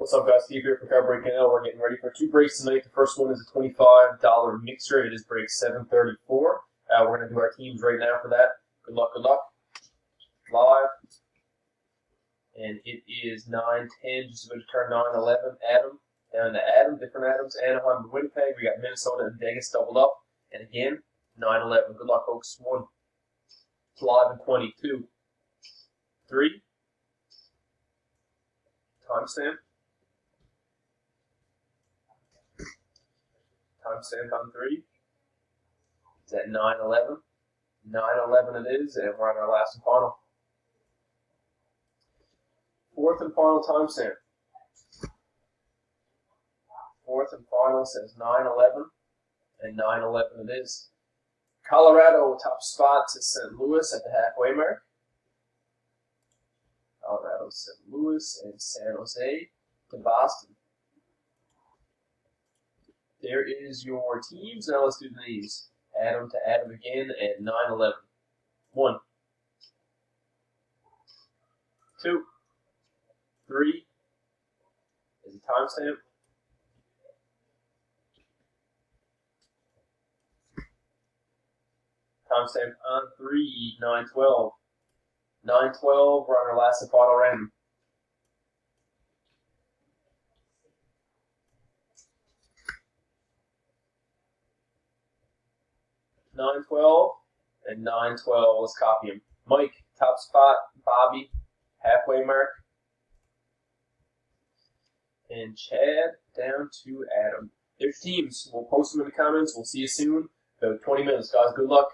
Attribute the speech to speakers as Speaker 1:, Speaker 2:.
Speaker 1: What's up, guys? Steve here for Car Break NL. We're getting ready for two breaks tonight. The first one is a $25 mixer. It is break 734. We're going to do our teams right now for that. Good luck, good luck. Live. And it is 9:10, just about to turn 9:11. Adam, down to Adam, different Adams. Anaheim and Winnipeg. We got Minnesota and Vegas doubled up. And again, 9:11. Good luck, folks. 1. It's live in 22. 3. Timestamp. Timestamp on 3. It's at 9:11. 9:11 it is, and we're on our last and final. Fourth and final timestamp. Fourth and final says 9:11, and 9:11 it is. Colorado top spot to St. Louis at the halfway mark. Colorado, St. Louis, and San Jose to Boston. There is your teams. Now let's do the names. Adam to Adam again at 9:11. 1, 2, 3 is the timestamp. Timestamp on 3, 9:12. 9:12, we're on our last and final random. $9:12 and 9:12. Let's copy him. Mike, top spot. Bobby, halfway mark. And Chad down to Adam. There's teams. We'll post them in the comments. We'll see you soon. About 20 minutes, guys. Good luck.